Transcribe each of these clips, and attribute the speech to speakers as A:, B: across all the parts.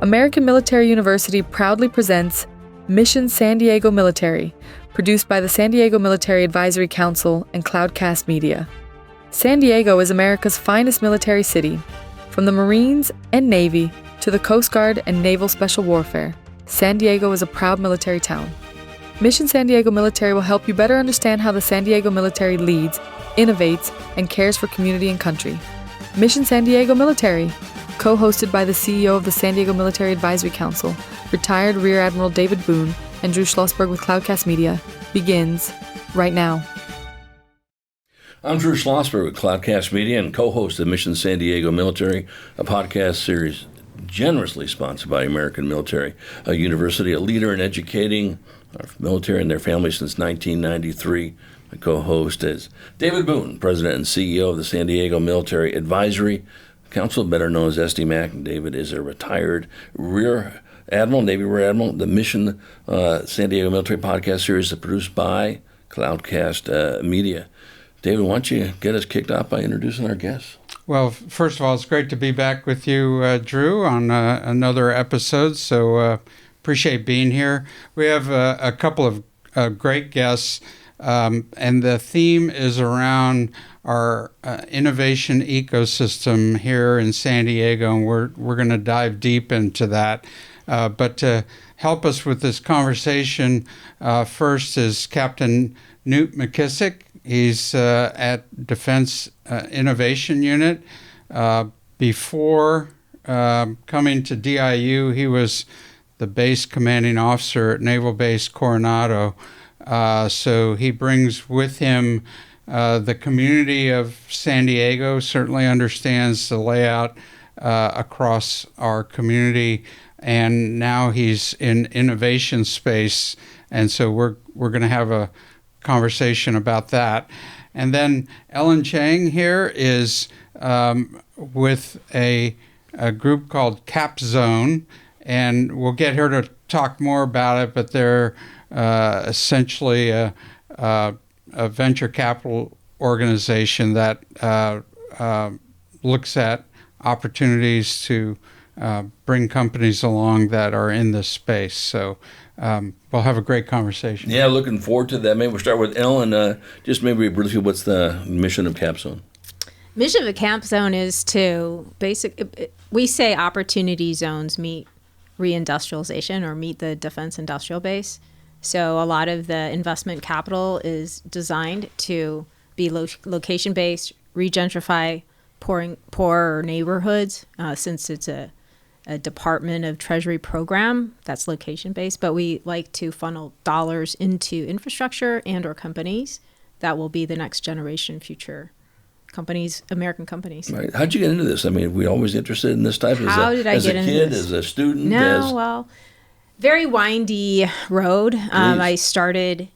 A: American Military University proudly presents Mission San Diego Military, produced by the San Diego Military Advisory Council and Cloudcast Media. San Diego is America's finest military city. From the Marines and Navy to the Coast Guard and Naval Special Warfare, San Diego is a proud military town. Mission San Diego Military will help you better understand how the San Diego military leads, innovates, and cares for community and country. Mission San Diego Military, co-hosted by the CEO of the San Diego Military Advisory Council, retired Rear Admiral David Boone, and Drew Schlossberg with Cloudcast Media, begins right now.
B: I'm Drew Schlossberg with Cloudcast Media and co-host of Mission San Diego Military, a podcast series generously sponsored by American Military University, a leader in educating our military and their families since 1993. My co-host is David Boone, President and CEO of the San Diego Military Advisory Council, better known as SDMAC. David is a retired Rear Admiral, Navy Rear Admiral. The Mission San Diego Military podcast series is produced by Cloudcast Media. David, why don't you get us kicked off by introducing our guests?
C: Well, first of all, it's great to be back with you, Drew, on another episode. So appreciate being here. We have a couple of great guests, and the theme is around our innovation ecosystem here in San Diego, and we're going to dive deep into that. But to help us with this conversation, first is Captain Newt McKissick. He's at Defense Innovation Unit. Before coming to DIU, he was the base commanding officer at Naval Base Coronado. So he brings with him the community of San Diego, certainly understands the layout across our community, and now he's in innovation space, and so we're going to have a conversation about that. And then Ellen Chang here is with a group called Cap Zone, and we'll get her to talk more about it, but they're essentially a venture capital organization that looks at opportunities to bring companies along that are in this space. So we'll have a great conversation.
B: Yeah, looking forward to that. Maybe we'll start with Ellen. Just maybe briefly, what's the mission of Cap Zone?
D: Mission of Cap Zone is to we say opportunity zones meet reindustrialization or meet the defense industrial base. So a lot of the investment capital is designed to be location-based, regentrify poorer neighborhoods, since it's a Department of Treasury program that's location-based. But we like to funnel dollars into infrastructure and or companies that will be the next generation future companies, American companies. Right.
B: How'd you get into this? I mean, were you always interested in this type?
D: How did I get into this?
B: As a kid, as a student?
D: No, very windy road. I started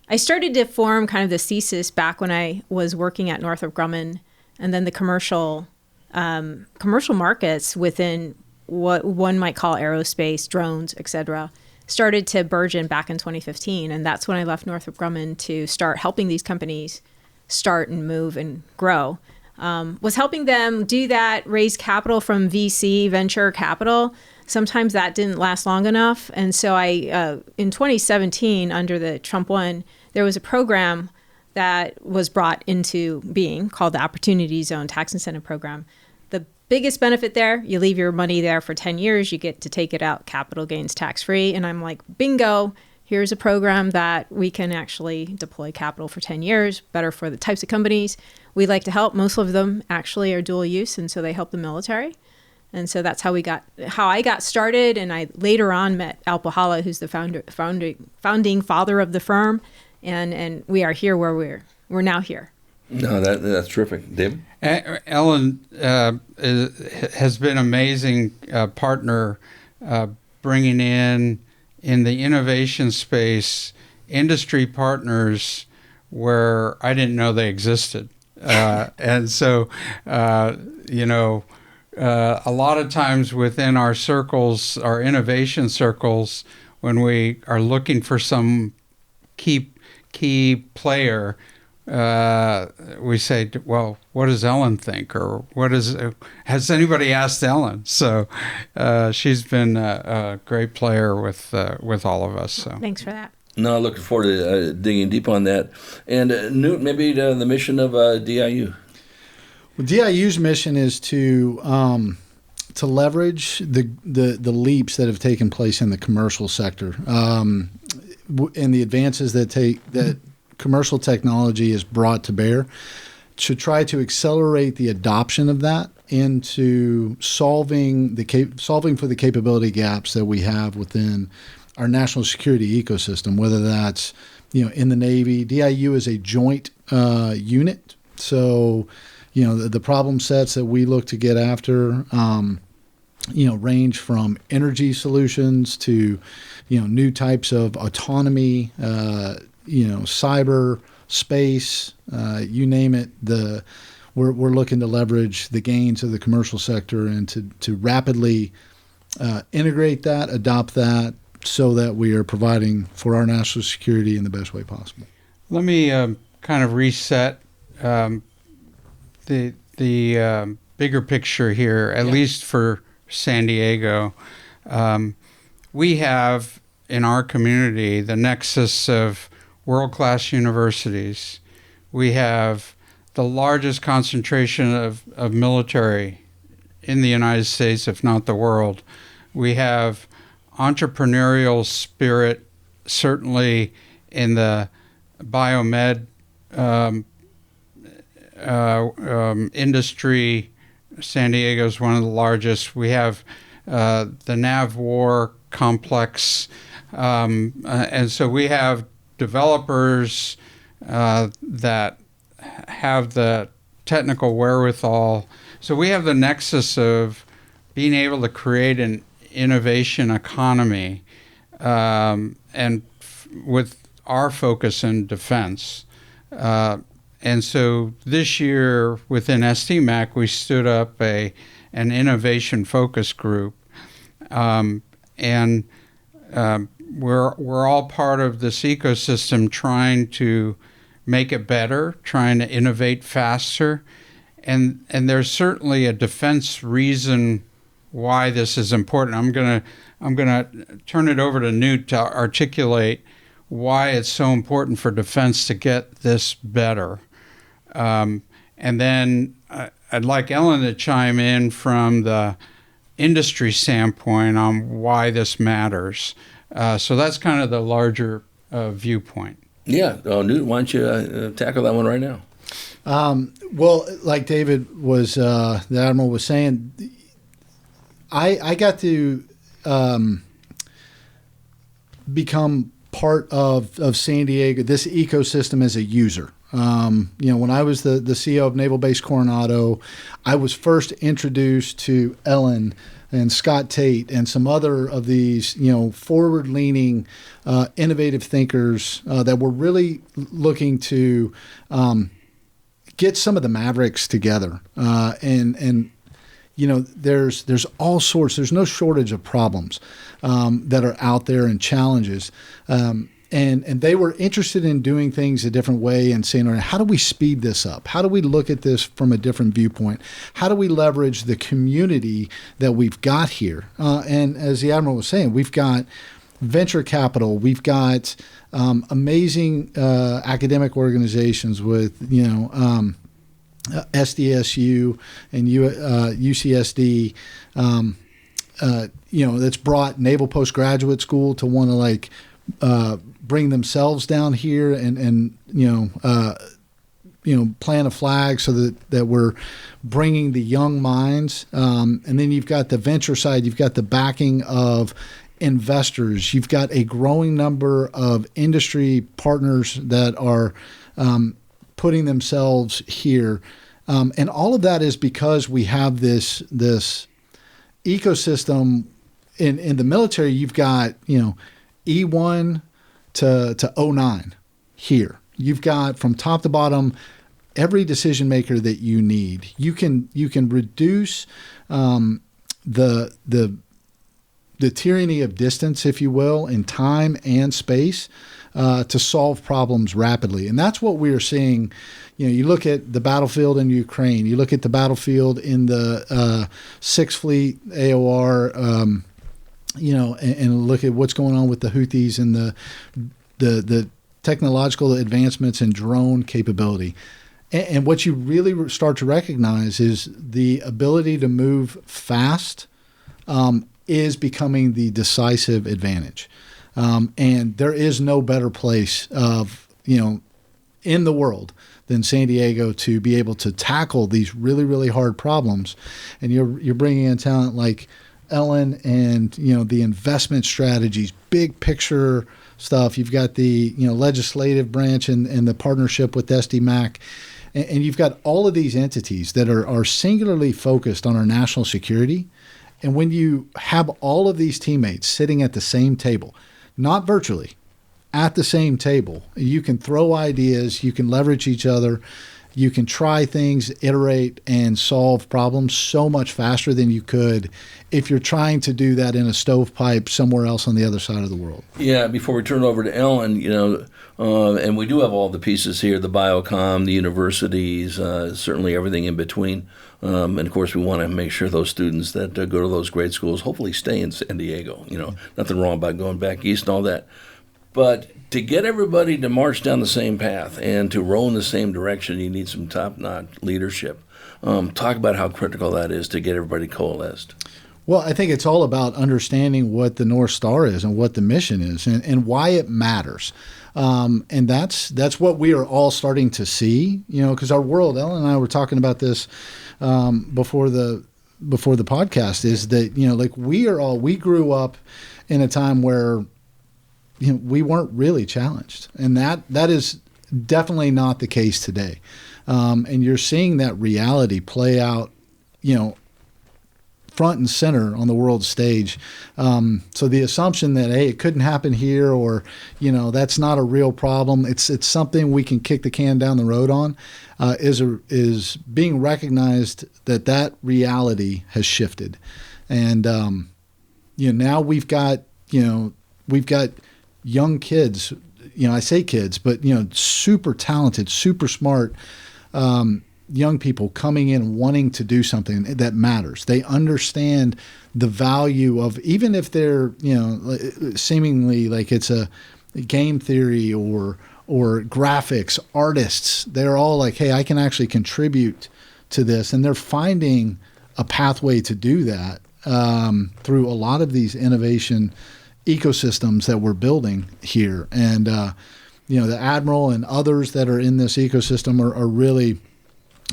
D: to form kind of the thesis back when I was working at Northrop Grumman, and then the commercial markets within what one might call aerospace, drones, etc., started to burgeon back in 2015, and that's when I left Northrop Grumman to start helping these companies start and move and grow. Was helping them do that, raise capital from VC, venture capital. Sometimes that didn't last long enough. And so I, in 2017, under the Trump 1, there was a program that was brought into being called the Opportunity Zone Tax Incentive Program. The biggest benefit there, you leave your money there for 10 years, you get to take it out, capital gains tax-free. And I'm like, bingo, here's a program that we can actually deploy capital for 10 years, better for the types of companies we like to help. Most of them actually are dual use, and so they help the military. And so that's how I got started. And I later on met Al Pahala, who's the founding father of the firm. And we are here where we're now here.
B: No, that's terrific. David?
C: Ellen has been an amazing partner, bringing in the innovation space, industry partners where I didn't know they existed. And so, a lot of times within our circles, our innovation circles, when we are looking for some key player, we say, well, what does Ellen think? Or has anybody asked Ellen? So she's been a great player with all of us. So
D: Thanks for that.
B: No, looking forward to digging deep on that. And Newt, maybe the mission of DIU.
E: Well, DIU's mission is to leverage the leaps that have taken place in the commercial sector, and the advances that commercial technology has brought to bear, to try to accelerate the adoption of that into solving for the capability gaps that we have within our national security ecosystem, whether that's in the Navy. DIU is a joint unit, so the problem sets that we look to get after range from energy solutions to new types of autonomy, cyber, space, you name it. We're looking to leverage the gains of the commercial sector and to rapidly integrate that, adopt that, so that we are providing for our national security in the best way possible.
C: Let me kind of reset the bigger picture here, at least for San Diego. We have in our community the nexus of world-class universities. We have the largest concentration of military in the United States, if not the world. We have entrepreneurial spirit, certainly in the biomed industry. San Diego is one of the largest. We have the NAVWAR complex, and so we have developers that have the technical wherewithal. So we have the nexus of being able to create an innovation economy, and with our focus in defense. And so this year within SDMAC, we stood up an innovation focus group, and we're all part of this ecosystem trying to make it better, trying to innovate faster, and there's certainly a defense reason why this is important. I'm gonna turn it over to Newt to articulate why it's so important for defense to get this better. And then I'd like Ellen to chime in from the industry standpoint on why this matters. So that's kind of the larger viewpoint.
B: Yeah, Newt, why don't you tackle that one right now?
E: Well, like David was, the Admiral was saying, I got to become part of San Diego, this ecosystem, as a user. When I was the CEO of Naval Base Coronado, I was first introduced to Ellen and Scott Tate and some other of these, forward-leaning, innovative thinkers that were really looking to get some of the mavericks together. There's all sorts. There's no shortage of problems that are out there and challenges. And they were interested in doing things a different way and saying, all right, how do we speed this up? How do we look at this from a different viewpoint? How do we leverage the community that we've got here? And as the Admiral was saying, we've got venture capital. We've got amazing academic organizations with, SDSU and UCSD, that's brought Naval Postgraduate School to want to bring themselves down here and plant a flag so that we're bringing the young minds. And then you've got the venture side. You've got the backing of investors. You've got a growing number of industry partners that are putting themselves here. And all of that is because we have this ecosystem in the military. You've got, E1 to 09 here. You've got from top to bottom every decision maker that you need. You can reduce the tyranny of distance, if you will, in time and space, to solve problems rapidly. And that's what we are seeing. You look at the battlefield in Ukraine, you look at the battlefield in the Sixth Fleet AOR, and look at what's going on with the Houthis and the technological advancements in drone capability. And what you really start to recognize is the ability to move fast is becoming the decisive advantage. And there is no better place in the world than San Diego to be able to tackle these really, really hard problems. And you're bringing in talent like Ellen and, the investment strategies, big picture stuff. You've got the, legislative branch and the partnership with SDMAC. And you've got all of these entities that are singularly focused on our national security. And when you have all of these teammates sitting at the same table, not virtually, at the same table, you can throw ideas, you can leverage each other, you can try things, iterate, and solve problems so much faster than you could if you're trying to do that in a stovepipe somewhere else on the other side of the world.
B: Yeah, before we turn it over to Ellen, and we do have all the pieces here, the biocom, the universities, certainly everything in between. And of course, we want to make sure those students that go to those grade schools hopefully stay in San Diego. Nothing wrong about going back east and all that. But to get everybody to march down the same path and to row in the same direction, you need some top-notch leadership. Talk about how critical that is to get everybody coalesced.
E: Well, I think it's all about understanding what the North Star is and what the mission is and why it matters. And that's what we are all starting to see, because our world, Ellen and I were talking about this before the podcast, is that, we grew up in a time where we weren't really challenged. And that is definitely not the case today. And you're seeing that reality play out, front and center on the world stage. So the assumption that, hey, it couldn't happen here, or, that's not a real problem, it's something we can kick the can down the road on, is being recognized that reality has shifted. And, now we've got young kids, I say kids, but, super talented, super smart young people coming in wanting to do something that matters. They understand the value of, even if they're, seemingly like it's a game theory or graphics, artists, they're all like, hey, I can actually contribute to this. And they're finding a pathway to do that through a lot of these innovation ecosystems that we're building here. And, the Admiral and others that are in this ecosystem are really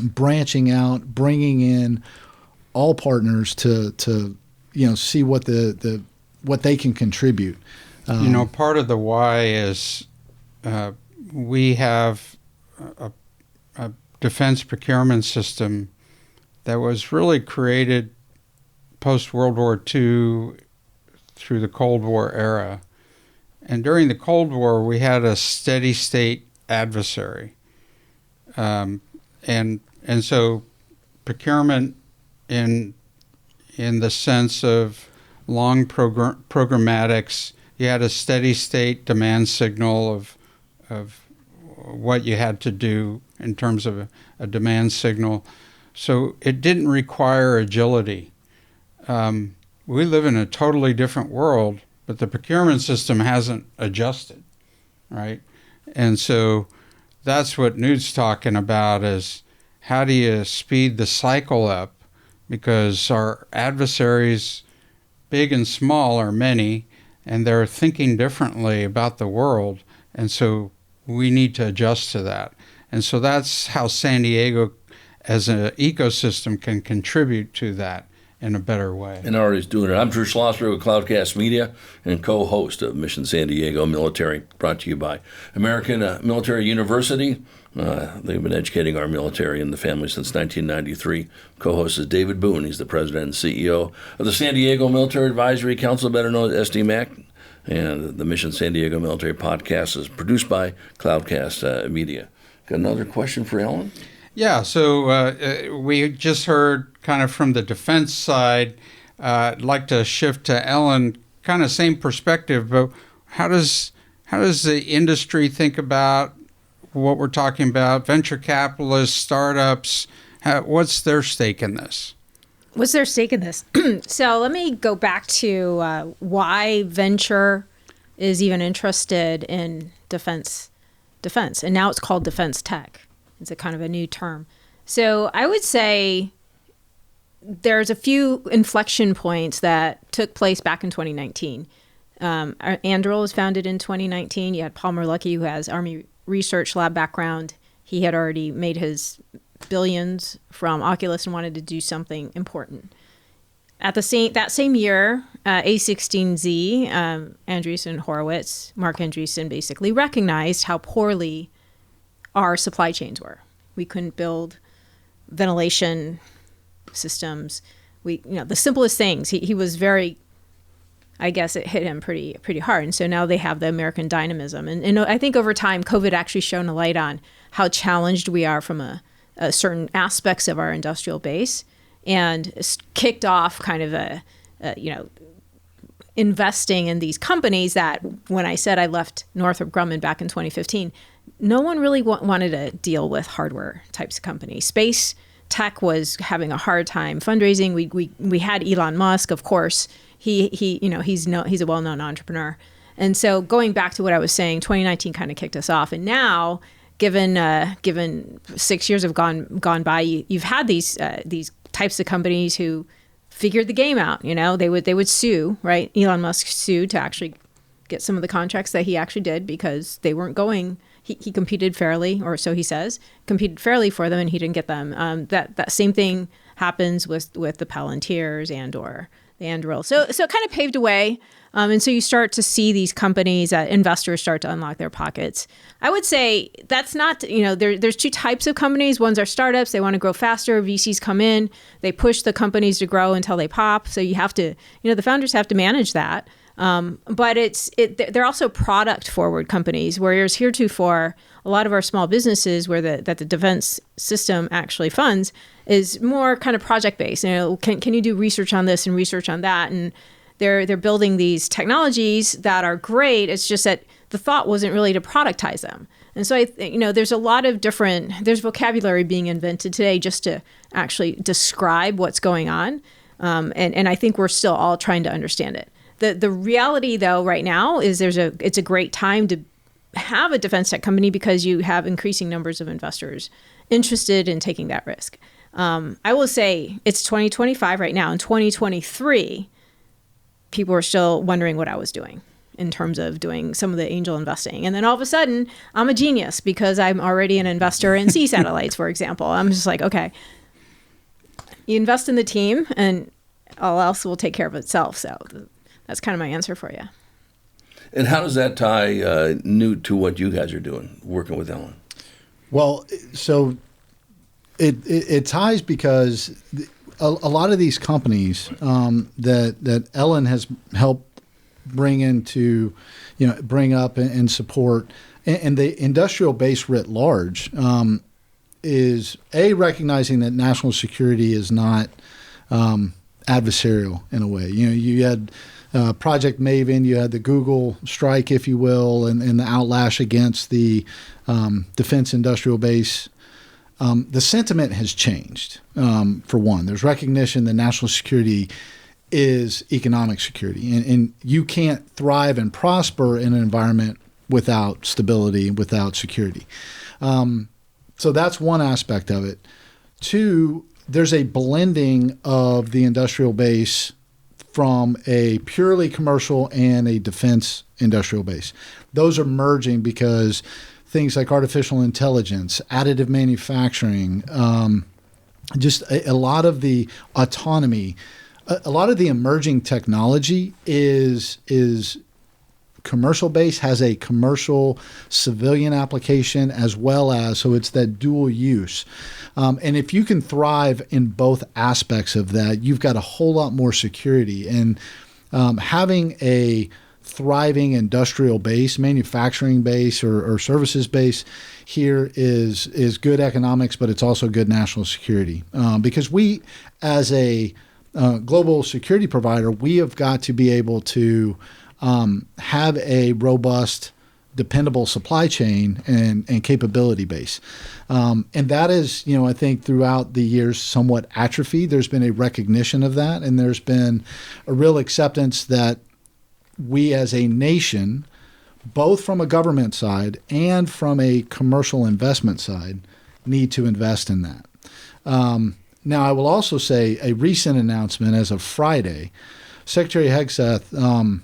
E: branching out, bringing in all partners to see what what they can contribute.
C: Part of the why is we have a defense procurement system that was really created post-World War II through the Cold War era. And during the Cold War, we had a steady state adversary. And so procurement in the sense of long programmatics, you had a steady state demand signal of what you had to do in terms of a demand signal. So it didn't require agility. We live in a totally different world, but the procurement system hasn't adjusted, right? And so that's what Newt's talking about, is how do you speed the cycle up? Because our adversaries, big and small, are many, and they're thinking differently about the world. And so we need to adjust to that. And so that's how San Diego as an ecosystem can contribute to that in a better way.
B: And already is doing it. I'm Drew Schlosberg with Cloudcast Media and co-host of Mission San Diego Military, brought to you by American Military University. They've been educating our military and the family since 1993. Co-host is David Boone. He's the president and CEO of the San Diego Military Advisory Council, better known as SDMAC. And the Mission San Diego Military Podcast is produced by Cloudcast Media. Got another question for Ellen?
C: Yeah, so we just heard kind of from the defense side. I'd like to shift to Ellen, kind of same perspective, but how does how does the industry think about what we're talking about? Venture capitalists, startups, what's their stake in this?
D: What's their stake in this? So let me go back to why venture is even interested in defense, and now it's called defense tech. It's a kind of a new term. So I would say there's a few inflection points that took place back in 2019. Anduril was founded in 2019. You had Palmer Luckey, who has Army Research Lab background. He had already made his billions from Oculus and wanted to do something important. At that same year, A16Z, Andreessen Horowitz, Mark Andreessen basically recognized how poorly our supply chains were. We couldn't build ventilation systems. The simplest things. He was very, I guess it hit him pretty hard. And so now they have the American dynamism. And I think over time, COVID actually shone a light on how challenged we are from a certain aspects of our industrial base, and kicked off kind of investing in these companies that, when I said I left Northrop Grumman back in 2015, no one really wanted to deal with hardware types of companies. Space tech was having a hard time fundraising. We had Elon Musk, of course. He's a well-known entrepreneur. And so going back to what I was saying, 2019 kind of kicked us off. And now, given 6 years have gone by, you've had these types of companies who figured the game out. They would sue, right? Elon Musk sued to actually get some of the contracts that he actually did because they weren't going. He competed fairly, or so he says, competed fairly for them, and he didn't get them. That same thing happens with the Palantirs and/or the Anduril. So it kind of paved a way. And so you start to see these companies, investors start to unlock their pockets. I would say that's not, there's two types of companies. Ones are startups. They want to grow faster. VCs come in. They push the companies to grow until they pop. So you have to, the founders have to manage that. But they're also product forward companies, whereas heretofore, a lot of our small businesses that the defense system actually funds is more kind of project based. Can you do research on this and research on that? And they're building these technologies that are great. It's just that the thought wasn't really to productize them. And so there's a lot of there's vocabulary being invented today just to actually describe what's going on. And I think we're still all trying to understand it. The reality, though, right now is it's a great time to have a defense tech company because you have increasing numbers of investors interested in taking that risk. I will say it's 2025 right now. In 2023, people are still wondering what I was doing in terms of doing some of the angel investing. And then all of a sudden, I'm a genius because I'm already an investor in sea satellites, for example. I'm just like, okay, you invest in the team and all else will take care of itself. So that's kind of my answer for you.
B: And how does that tie Newt to what you guys are doing, working with Ellen?
E: Well, so it ties because a lot of these companies that Ellen has helped bring up and support, and the industrial base writ large, is recognizing that national security is not adversarial in a way. You had Project Maven, you had the Google strike, if you will, and the outlash against the defense industrial base. The sentiment has changed. For one, there's recognition that national security is economic security, and you can't thrive and prosper in an environment without stability, without security. So that's one aspect of it. Two, there's a blending of the industrial base from a purely commercial and a defense industrial base. Those are merging because things like artificial intelligence, additive manufacturing, just a lot of the autonomy, a lot of the emerging technology is commercial base, has a commercial civilian application as well as, so it's that dual use. And if you can thrive in both aspects of that, you've got a whole lot more security. And having a thriving industrial base, manufacturing base or services base here is good economics, but it's also good national security. Because we, as a global security provider, we have got to be able to have a robust dependable supply chain and capability base. And that is, I think throughout the years somewhat atrophied. There's been a recognition of that, and there's been a real acceptance that we as a nation, both from a government side and from a commercial investment side, need to invest in that. Now, I will also say a recent announcement as of Friday, Secretary Hegseth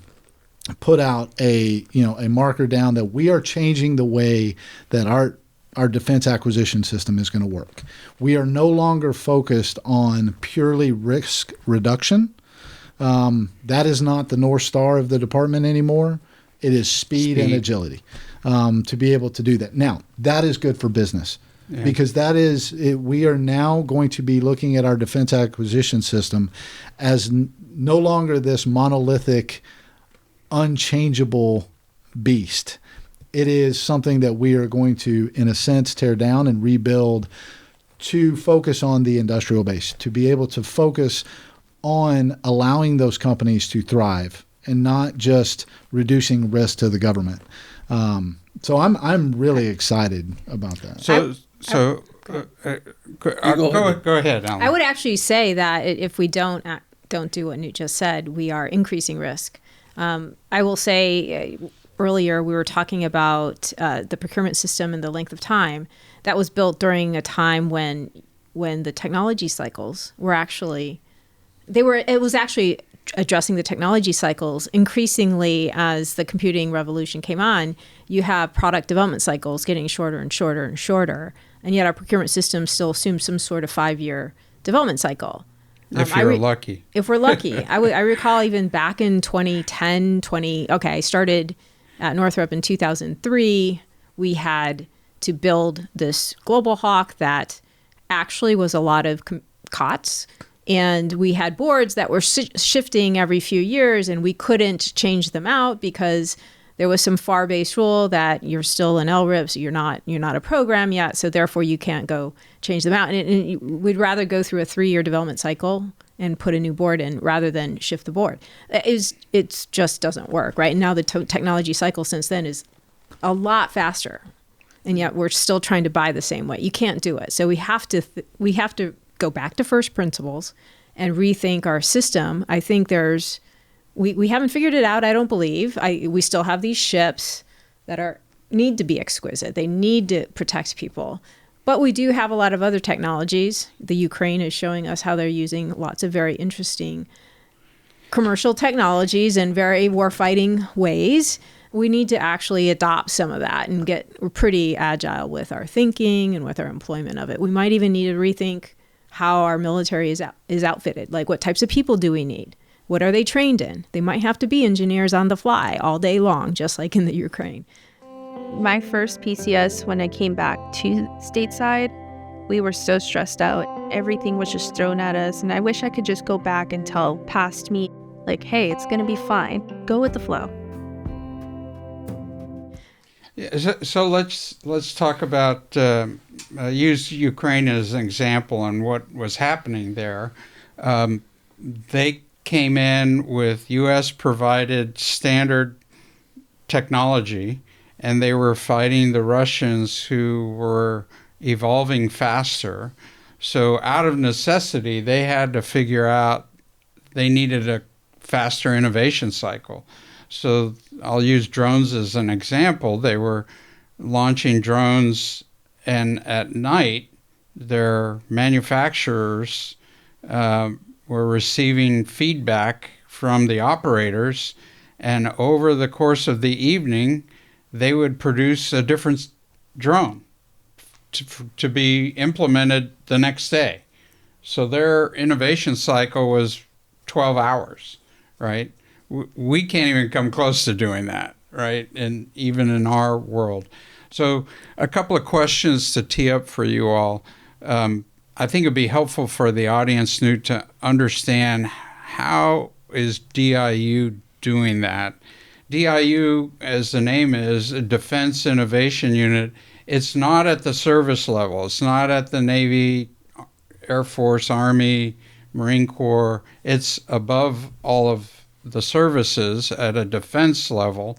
E: put out a marker down that we are changing the way that our defense acquisition system is going to work. We are no longer focused on purely risk reduction. That is not the North Star of the department anymore. It is speed and agility to be able to do that. Now, that is good for business because we are now going to be looking at our defense acquisition system as no longer this monolithic, unchangeable beast. It is something that we are going to, in a sense, tear down and rebuild to focus on the industrial base, to be able to focus on allowing those companies to thrive and not just reducing risk to the government. So I'm really excited about that.
C: Go ahead, Alan.
D: I would actually say that if we don't do what Newt just said, we are increasing risk. I will say earlier we were talking about the procurement system and the length of time. That was built during a time when the technology cycles were actually addressing the technology cycles. Increasingly, as the computing revolution came on, you have product development cycles getting shorter and shorter and shorter, and yet our procurement system still assumes some sort of 5-year development cycle.
C: If you're lucky.
D: If we're lucky. I recall even back in 2010, I started at Northrop in 2003. We had to build this Global Hawk that actually was a lot of COTS. And we had boards that were shifting every few years, and we couldn't change them out because there was some FAR-based rule that you're still an LRIP, so you're not a program yet, so therefore you can't go change them out. And we'd rather go through a 3-year development cycle and put a new board in rather than shift the board. It just doesn't work, right? And now the technology cycle since then is a lot faster, and yet we're still trying to buy the same way. You can't do it. So we have to go back to first principles and rethink our system. I think we haven't figured it out, I don't believe. We still have these ships that need to be exquisite. They need to protect people. But we do have a lot of other technologies. The Ukraine is showing us how they're using lots of very interesting commercial technologies in very warfighting ways. We need to actually adopt some of that and we're pretty agile with our thinking and with our employment of it. We might even need to rethink how our military is outfitted. Like, what types of people do we need? What are they trained in? They might have to be engineers on the fly all day long, just like in the Ukraine.
F: My first PCS, when I came back to stateside, we were so stressed out. Everything was just thrown at us. And I wish I could just go back and tell past me, like, hey, it's going to be fine. Go with the flow.
C: Yeah, so let's talk about, use Ukraine as an example and what was happening there. They came in with U.S. provided standard technology, and they were fighting the Russians who were evolving faster. So out of necessity, they had to figure out they needed a faster innovation cycle. So I'll use drones as an example. They were launching drones, and at night, their manufacturers were receiving feedback from the operators, and over the course of the evening, they would produce a different drone to be implemented the next day. So their innovation cycle was 12 hours, right? We can't even come close to doing that, right? And even in our world. So a couple of questions to tee up for you all. I think it'd be helpful for the audience, Newt, to understand how is DIU doing that. DIU, as the name is, a Defense Innovation Unit. It's not at the service level. It's not at the Navy, Air Force, Army, Marine Corps. It's above all of the services at a defense level.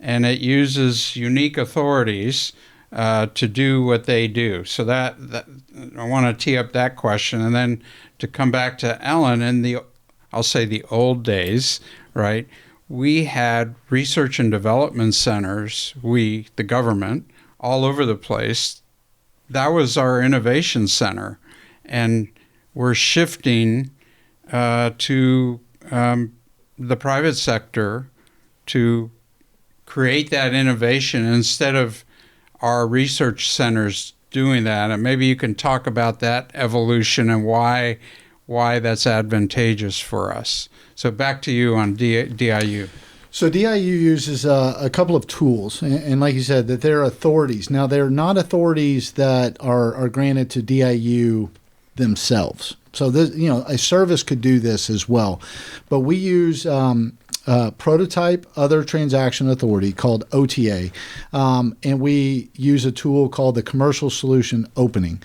C: and it uses unique authorities to do what they do. So that I want to tee up that question, and then to come back to Ellen in I'll say the old days, right? We had research and development centers, the government, all over the place. That was our innovation center, and we're shifting to the private sector to create that innovation instead of our research centers doing that. And maybe you can talk about that evolution and why that's advantageous for us. So back to you on DIU.
E: So DIU uses a couple of tools, and like you said, that they're authorities. Now, they're not authorities that are granted to DIU themselves. So this, a service could do this as well, but we use prototype other transaction authority called OTA, and we use a tool called the commercial solution opening.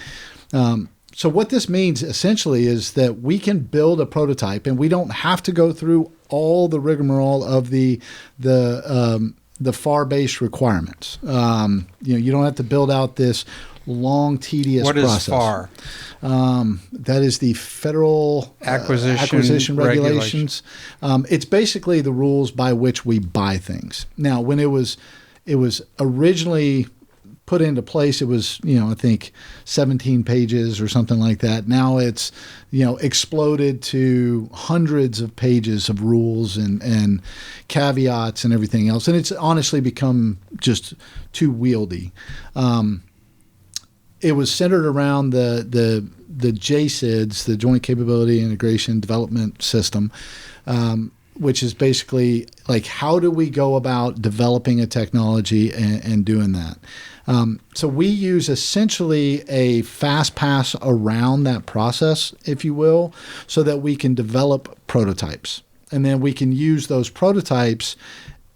E: So what this means essentially is that we can build a prototype, and we don't have to go through all the rigmarole of the FAR-based requirements. You don't have to build out this long, tedious process.
C: What is FAR?
E: That is the Federal Acquisition Regulations. It's basically the rules by which we buy things. Now, when it was originally put into place, it was, I think 17 pages or something like that. Now it's, exploded to hundreds of pages of rules and caveats and everything else. And it's honestly become just too wieldy. It was centered around the JCIDS, the Joint Capability Integration Development System, which is basically like, how do we go about developing a technology and doing that? So we use essentially a fast pass around that process, if you will, so that we can develop prototypes. And then we can use those prototypes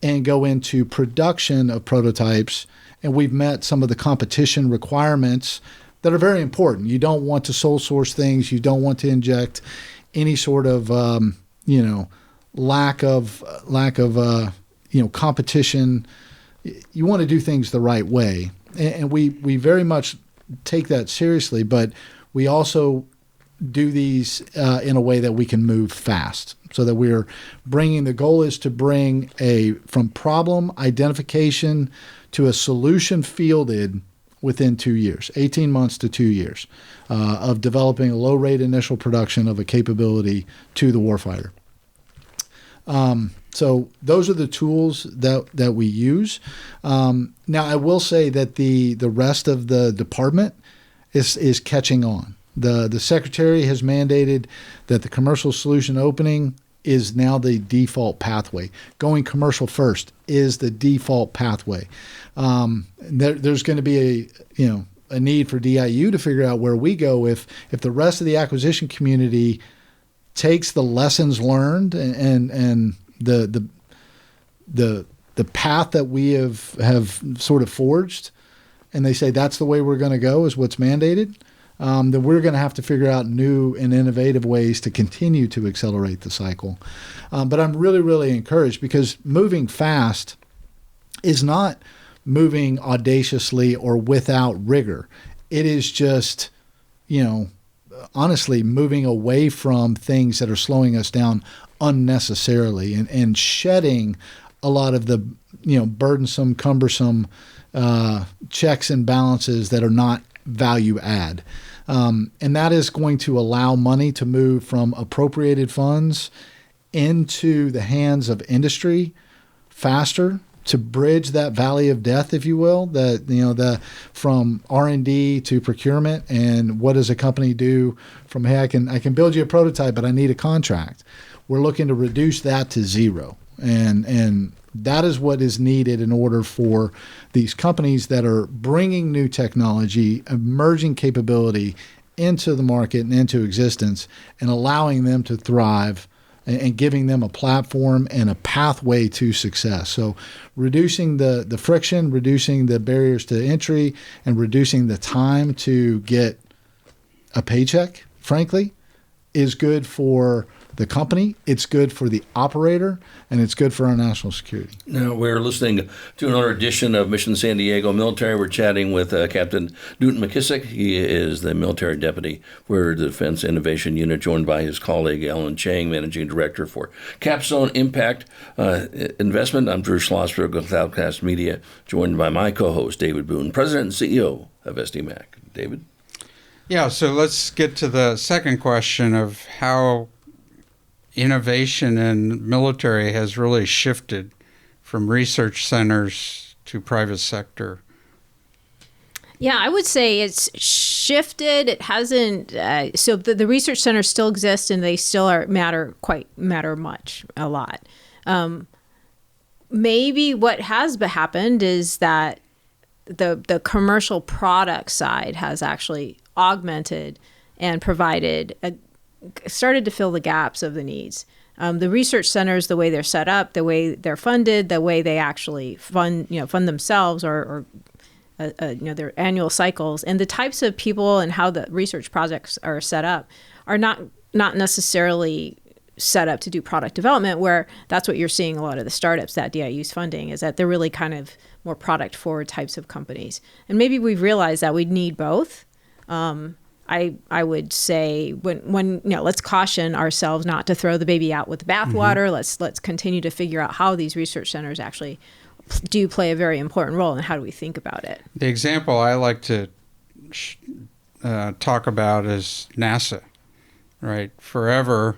E: and go into production of prototypes. And we've met some of the competition requirements that are very important. You don't want to sole source things. You don't want to inject any sort of, lack of competition. You want to do things the right way. And we very much take that seriously, but we also do these in a way that we can move fast, so that we're the goal is to bring from problem identification to a solution fielded within 2 years, 18 months to 2 years of developing a low rate initial production of a capability to the warfighter. So those are the tools that we use. Now, I will say that the rest of the department is catching on. The secretary has mandated that the commercial solution opening is now the default pathway. Going commercial first is the default pathway. There's going to be a need for DIU to figure out where we go if the rest of the acquisition community takes the lessons learned and the path that we have sort of forged, and they say that's the way we're going to go is what's mandated, then we're going to have to figure out new and innovative ways to continue to accelerate the cycle. But I'm really, really encouraged, because moving fast is not moving audaciously or without rigor. It is just, honestly moving away from things that are slowing us down unnecessarily and shedding a lot of the burdensome, cumbersome checks and balances that are not value add. And that is going to allow money to move from appropriated funds into the hands of industry faster, to bridge that valley of death, if you will, that from R&D to procurement. And what does a company do from, hey, I can build you a prototype, but I need a contract. We're looking to reduce that to zero. And that is what is needed in order for these companies that are bringing new technology, emerging capability into the market and into existence, and allowing them to thrive and giving them a platform and a pathway to success. So reducing the friction, reducing the barriers to entry, and reducing the time to get a paycheck, frankly, is good for the company, it's good for the operator, and it's good for our national security.
B: Now, we're listening to another edition of Mission San Diego Military. We're chatting with Captain Newt McKissick. He is the military deputy for the Defense Innovation Unit, joined by his colleague, Alan Chang, managing director for Capstone Impact Investment. I'm Drew Schlosberg of Cloudcast Media, joined by my co-host, David Boone, president and CEO of SDMAC. David?
C: Yeah, so let's get to the second question of how innovation in military has really shifted from research centers to private sector.
D: Yeah, I would say it's shifted. It hasn't. So the research centers still exist, and they still matter a lot. Maybe what has happened is that the commercial product side has actually augmented and started to fill the gaps of the needs. The research centers, the way they're set up, the way they're funded, the way they actually fund themselves or their annual cycles, and the types of people and how the research projects are set up are not necessarily set up to do product development, where that's what you're seeing a lot of the startups that DIU's funding, is that they're really kind of more product forward types of companies. And maybe we've realized that we need both. I would say when let's caution ourselves not to throw the baby out with the bathwater. Let's continue to figure out how these research centers actually do play a very important role, and how do we think about it.
C: The example I like to talk about is NASA, right? Forever,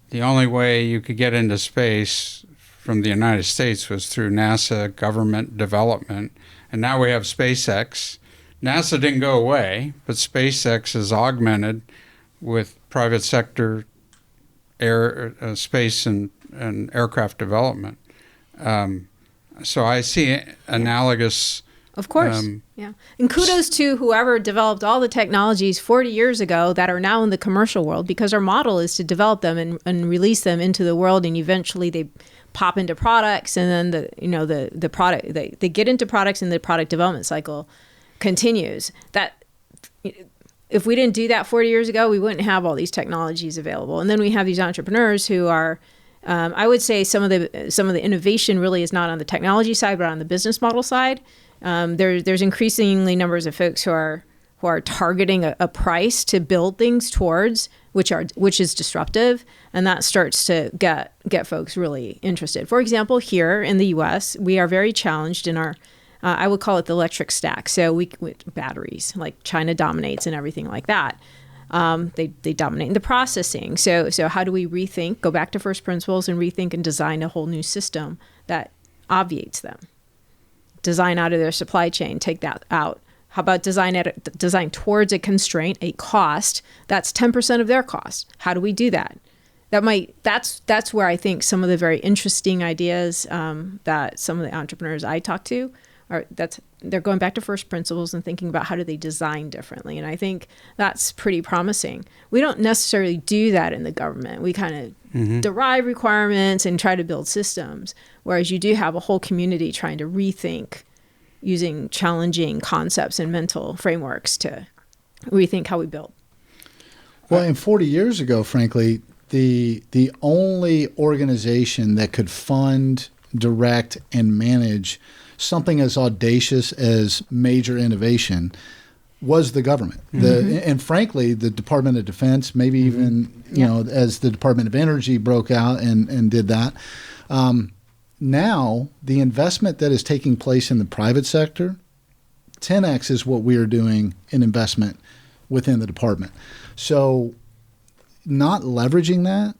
C: the only way you could get into space from the United States was through NASA government development, and now we have SpaceX. NASA didn't go away, but SpaceX is augmented with private sector space and aircraft development. So I see analogous.
D: Of course, yeah. And kudos to whoever developed all the technologies 40 years ago that are now in the commercial world, because our model is to develop them and release them into the world, and eventually they pop into products, and then the product they get into products, and the product development cycle continues. That if we didn't do that 40 years ago, we wouldn't have all these technologies available. And then we have these entrepreneurs who are, I would say, some of the innovation really is not on the technology side, but on the business model side. There's increasingly numbers of folks who are targeting a price to build things towards, which is disruptive, and that starts to get folks really interested. For example, here in the U.S., we are very challenged in our I would call it the electric stack. So with batteries, like China dominates and everything like that. They dominate in the processing. So how do we go back to first principles and rethink and design a whole new system that obviates them? Design out of their supply chain, take that out. How about design towards a constraint, a cost that's 10% of their cost? How do we do that? That's where I think some of the very interesting ideas that some of the entrepreneurs I talk to they're going back to first principles and thinking about how do they design differently. And I think that's pretty promising. We don't necessarily do that in the government. We kind of derive requirements and try to build systems, whereas you do have a whole community trying to rethink using challenging concepts and mental frameworks to rethink how we build.
E: Well, and 40 years ago, frankly, the only organization that could fund, direct, and manage something as audacious as major innovation was the government. And frankly, the Department of Defense, maybe even as the Department of Energy broke out and did that. Now, the investment that is taking place in the private sector, 10x is what we are doing in investment within the department. So not leveraging that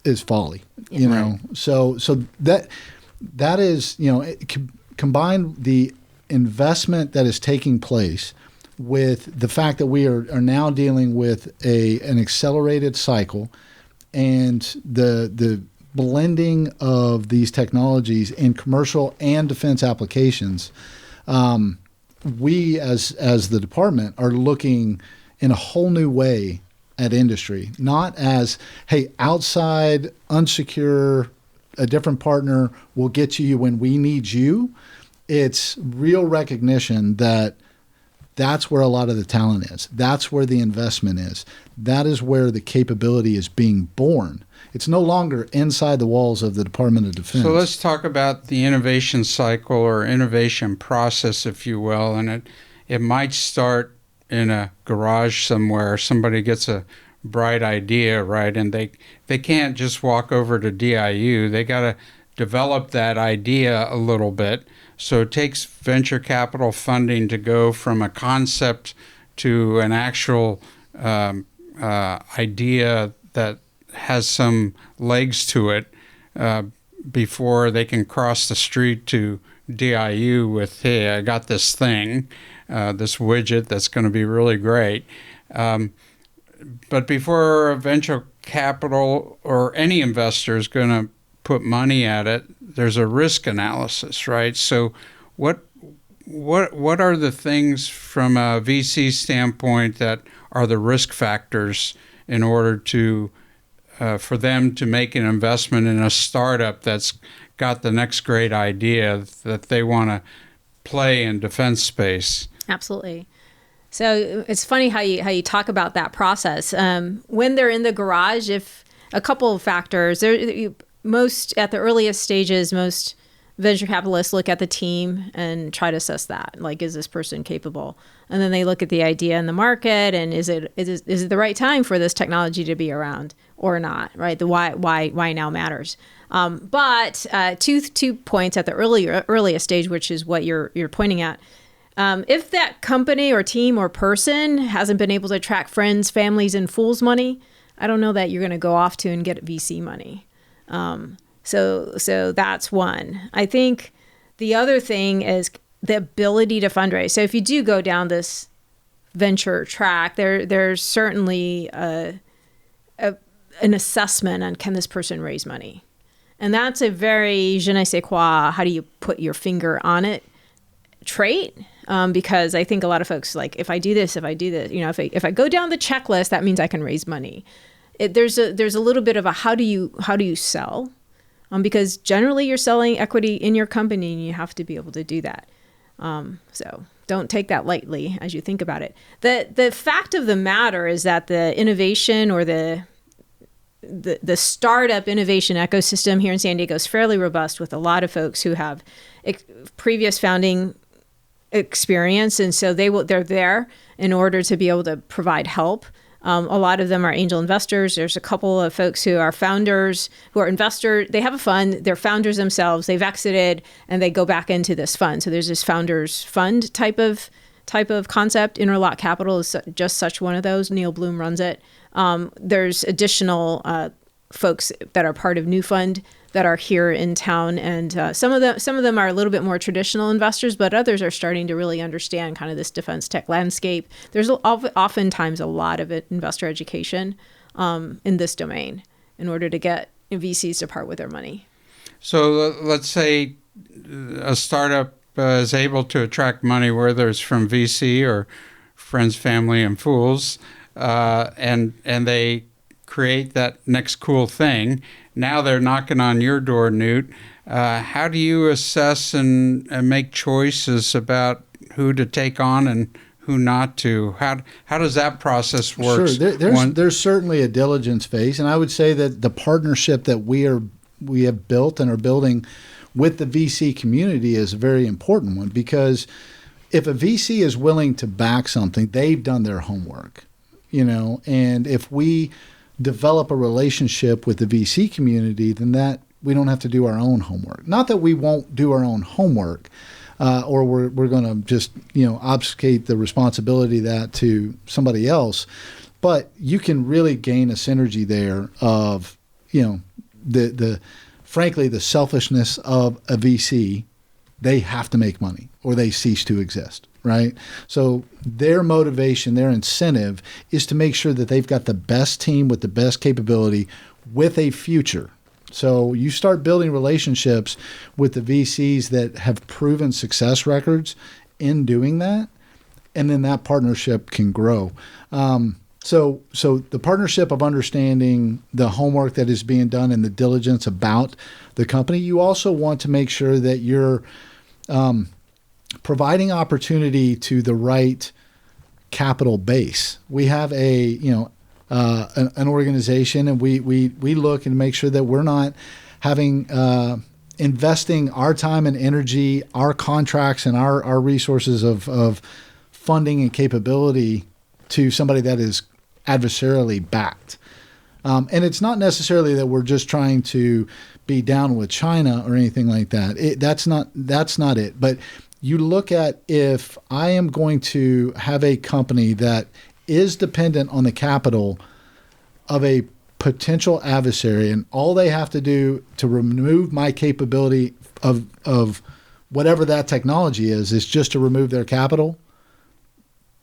E: is folly, you know. So that is, combine the investment that is taking place with the fact that we are now dealing with an accelerated cycle, and the blending of these technologies in commercial and defense applications. We as the department are looking in a whole new way at industry, not as, hey, outside, unsecure, a different partner will get you when we need you. It's real recognition that That's where a lot of the talent is. That's where the investment is. That is where the capability is being born. It's no longer inside the walls of the Department of Defense.
C: So let's talk about the innovation cycle or innovation process, if you will. And it might start in a garage somewhere. Somebody gets a bright idea, right? And they can't just walk over to DIU. They got to develop that idea a little bit. So it takes venture capital funding to go from a concept to an actual idea that has some legs to it before they can cross the street to DIU with, hey, I got this thing, this widget that's going to be really great. But before a venture capital or any investor is going to put money at it, there's a risk analysis, right? So what are the things from a VC standpoint that are the risk factors in order to for them to make an investment in a startup that's got the next great idea that they want to play in defense space?
D: Absolutely. So it's funny how you talk about that process. When they're in the garage, if a couple of factors, most at the earliest stages, most venture capitalists look at the team and try to assess that. Like, is this person capable? And then they look at the idea in the market, and is it the right time for this technology to be around or not? Right? The why now matters. But two points at the earliest stage, which is what you're pointing at. If that company or team or person hasn't been able to attract friends, families, and fools money, I don't know that you're going to go off to and get VC money. So that's one. I think the other thing is the ability to fundraise. So if you do go down this venture track, there's certainly an assessment on, can this person raise money? And that's a very je ne sais quoi, how do you put your finger on it trait? Because I think a lot of folks like, if I do this, if I go down the checklist, that means I can raise money. There's a little bit of a how do you sell? Because generally you're selling equity in your company and you have to be able to do that. So don't take that lightly as you think about it. The fact of the matter is that the innovation or the startup innovation ecosystem here in San Diego is fairly robust, with a lot of folks who have previous founding experience, and so they're there in order to be able to provide help. A lot of them are angel investors. There's a couple of folks who are founders, who are investors. They have a fund. They're founders themselves. They've exited and they go back into this fund. So there's this founders fund type of concept. Interlock Capital is just such one of those. Neil Bloom runs it. There's additional folks that are part of New Fund that are here in town, and some of them are a little bit more traditional investors, but others are starting to really understand kind of this defense tech landscape. There's oftentimes a lot of investor education in this domain in order to get VCs to part with their money. So
C: let's say a startup is able to attract money, whether it's from VC or friends, family, and fools, and they create that next cool thing. Now they're knocking on your door, Newt. How do you assess and make choices about who to take on and who not to? How does that process work?
E: Sure, there's certainly a diligence phase, and I would say that the partnership that we have built and are building with the VC community is a very important one, because if a VC is willing to back something, they've done their homework, and if we develop a relationship with the VC community, then that we don't have to do our own homework. Not that we won't do our own homework, or we're going to just obfuscate the responsibility of that to somebody else, but you can really gain a synergy there of frankly the selfishness of a VC. They have to make money or they cease to exist. Right? So their motivation, their incentive is to make sure that they've got the best team with the best capability with a future. So you start building relationships with the VCs that have proven success records in doing that, and then that partnership can grow. So the partnership of understanding the homework that is being done and the diligence about the company, you also want to make sure that you're providing opportunity to the right capital base. We have an organization, and we look and make sure that we're not having investing our time and energy, our contracts, and our resources of funding and capability to somebody that is adversarially backed. And it's not necessarily that we're just trying to be down with China or anything like that. That's not it. But you look at, if I am going to have a company that is dependent on the capital of a potential adversary, and all they have to do to remove my capability of whatever that technology is just to remove their capital,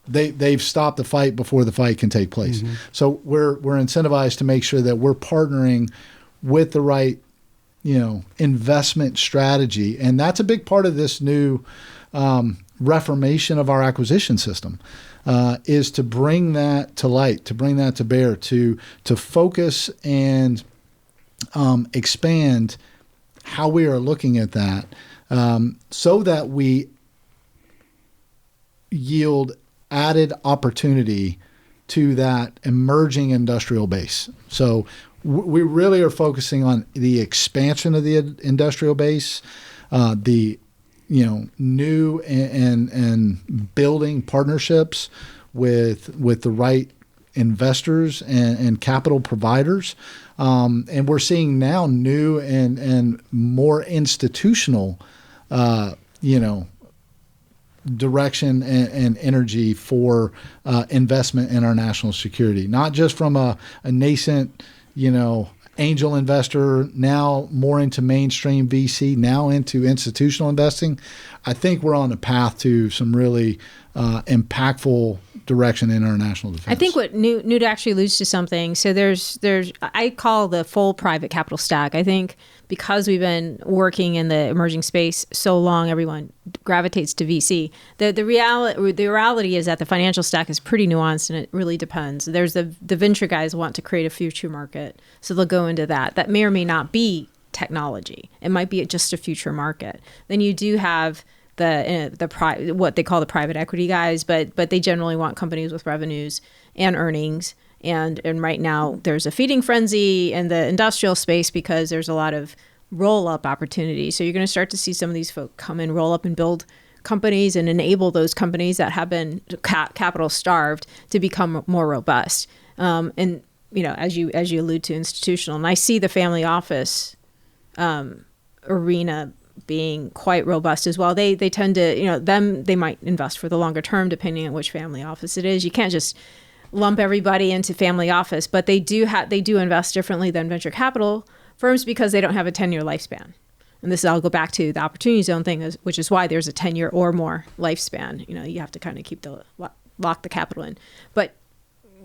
E: they've stopped the fight before the fight can take place. Mm-hmm. So we're incentivized to make sure that we're partnering with the right, investment strategy, and that's a big part of this new reformation of our acquisition system. Is to bring that to light, to bring that to bear, to focus and expand how we are looking at that, so that we yield added opportunity to that emerging industrial base. So we really are focusing on the expansion of the industrial base, the new and building partnerships with the right investors and capital providers. And we're seeing now new and more institutional, direction and energy for investment in our national security, not just from a nascent, angel investor, now more into mainstream VC, now into institutional investing. I think we're on a path to some really impactful direction in our national defense.
D: I think what Newt actually alludes to something. So there's I call the full private capital stack. I think because we've been working in the emerging space so long, everyone gravitates to VC. The reality is that the financial stack is pretty nuanced, and it really depends. There's the venture guys want to create a future market, so they'll go into that. That may or may not be technology. It might be just a future market. Then you do have what they call the private equity guys, but they generally want companies with revenues and earnings. And right now there's a feeding frenzy in the industrial space because there's a lot of roll-up opportunities. So you're going to start to see some of these folks come in, roll up and build companies and enable those companies that have been capital starved to become more robust. And as you allude to, institutional, and I see the family office arena being quite robust as well. They tend to, they might invest for the longer term depending on which family office it is. You can't just lump everybody into family office, but they do invest differently than venture capital firms because they don't have a 10-year lifespan. And this, I'll go back to the opportunity zone thing, which is why there's a 10-year or more lifespan. You have to kind of keep lock the capital in. But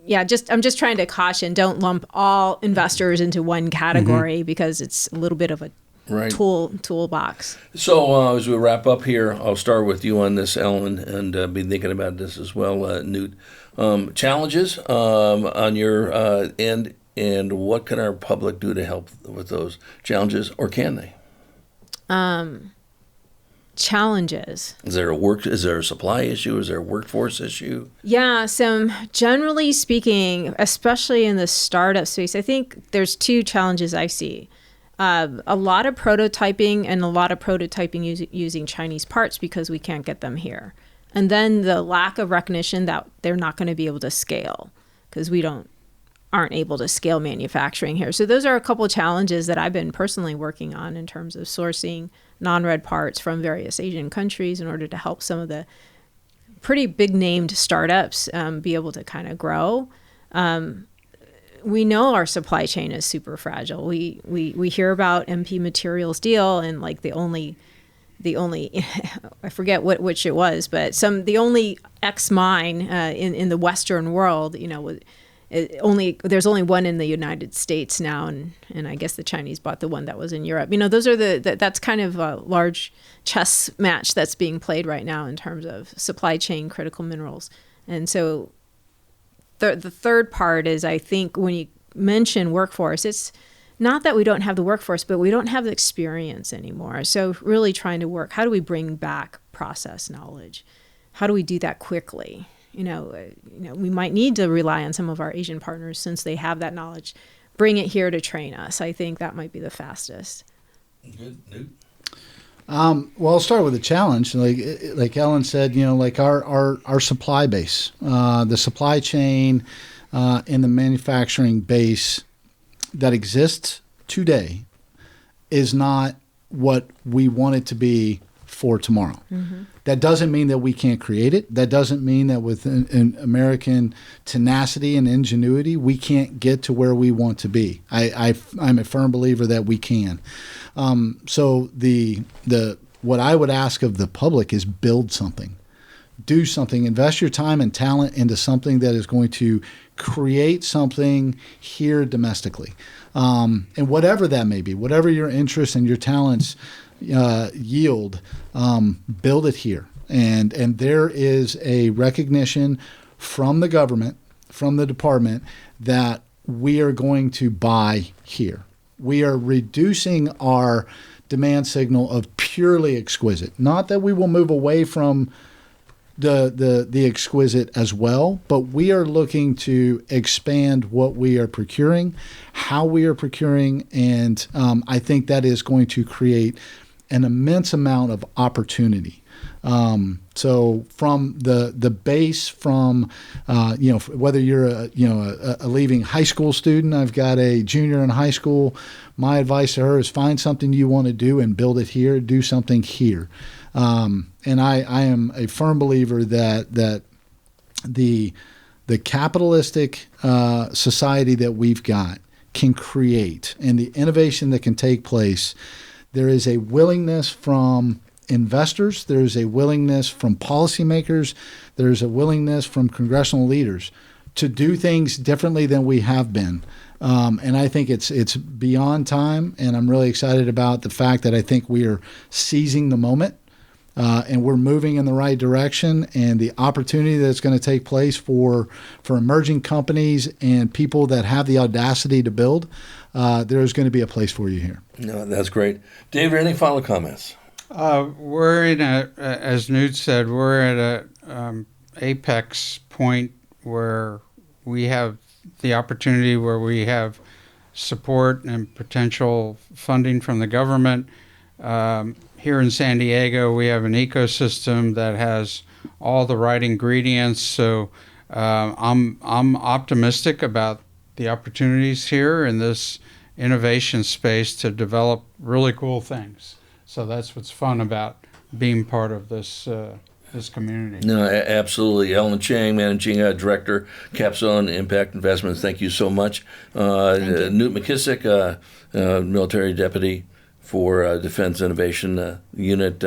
D: yeah, I'm just trying to caution, don't lump all investors into one category because it's a little bit of a toolbox.
B: So as we wrap up here, I'll start with you on this, Ellen, and be thinking about this as well, Newt. Challenges on your end, and what can our public do to help with those challenges, or can they?
D: Challenges.
B: Is there a supply issue? Is there a workforce issue?
D: Yeah, so generally speaking, especially in the startup space, I think there's two challenges I see. A lot of prototyping using Chinese parts because we can't get them here. And then the lack of recognition that they're not going to be able to scale because we aren't able to scale manufacturing here. So those are a couple of challenges that I've been personally working on in terms of sourcing non-red parts from various Asian countries in order to help some of the pretty big named startups be able to kind of grow. We know our supply chain is super fragile. We hear about MP Materials deal and like the only I forget which it was, but the only X mine in the Western world, there's only one in the United States now, and I guess the Chinese bought the one that was in Europe. Those are that's kind of a large chess match that's being played right now in terms of supply chain critical minerals. And so the third part is, I think when you mention workforce, it's not that we don't have the workforce, but we don't have the experience anymore. So really trying to work, how do we bring back process knowledge? How do we do that quickly? we might need to rely on some of our Asian partners since they have that knowledge. Bring it here to train us. I think that might be the fastest.
B: Good. Newt?
E: Well, I'll start with a challenge. Like Ellen said, like our supply base, the supply chain, and the manufacturing base that exists today is not what we want it to be for tomorrow. Mm-hmm. That doesn't mean that we can't create it. That doesn't mean that with an American tenacity and ingenuity, we can't get to where we want to be. I'm a firm believer that we can. So what I would ask of the public is build something, do something, invest your time and talent into something that is going to create something here domestically. And whatever that may be, whatever your interests and your talents yield, build it here. And there is a recognition from the government, from the department, that we are going to buy here. We are reducing our demand signal of purely exquisite. Not that we will move away from the exquisite as well, but we are looking to expand what we are procuring, how we are procuring, and I think that is going to create an immense amount of opportunity. So from the base, from whether you're a leaving high school student, I've got a junior in high school. My advice to her is find something you want to do and build it here. Do something here. And I am a firm believer that the capitalistic society that we've got can create, and the innovation that can take place. There is a willingness from investors. There's a willingness from policymakers. There's a willingness from congressional leaders to do things differently than we have been. And I think it's beyond time. And I'm really excited about the fact that I think we are seizing the moment and we're moving in the right direction. And the opportunity that's going to take place for emerging companies and people that have the audacity to build, there's going to be a place for you here.
B: No, that's great. David, any final comments?
C: We're in as Newt said, we're at a apex point where we have the opportunity, where we have support and potential funding from the government. Here in San Diego, we have an ecosystem that has all the right ingredients. So I'm optimistic about the opportunities here in this innovation space to develop really cool things. So that's what's fun about being part of this community.
B: No, absolutely. Ellen Chang, Managing Director, Capstone Impact Investments, thank you so much. Newt McKissick, Military Deputy for Defense Innovation Unit.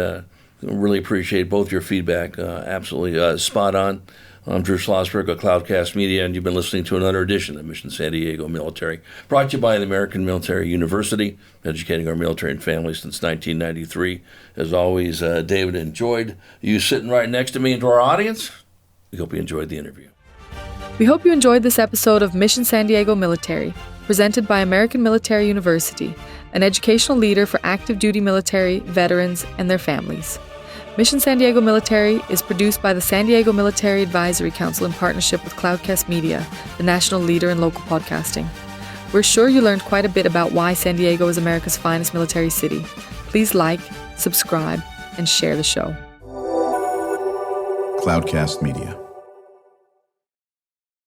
B: Really appreciate both your feedback. Absolutely spot on. I'm Drew Schlosberg of Cloudcast Media, and you've been listening to another edition of Mission San Diego Military, brought to you by the American Military University, educating our military and families since 1993. As always, David, enjoyed you sitting right next to me, and to our audience, we hope you enjoyed the interview.
A: We hope you enjoyed this episode of Mission San Diego Military, presented by American Military University, an educational leader for active duty military, veterans, and their families. Mission San Diego Military is produced by the San Diego Military Advisory Council in partnership with Cloudcast Media, the national leader in local podcasting. We're sure you learned quite a bit about why San Diego is America's finest military city. Please like, subscribe, and share the show.
G: Cloudcast Media.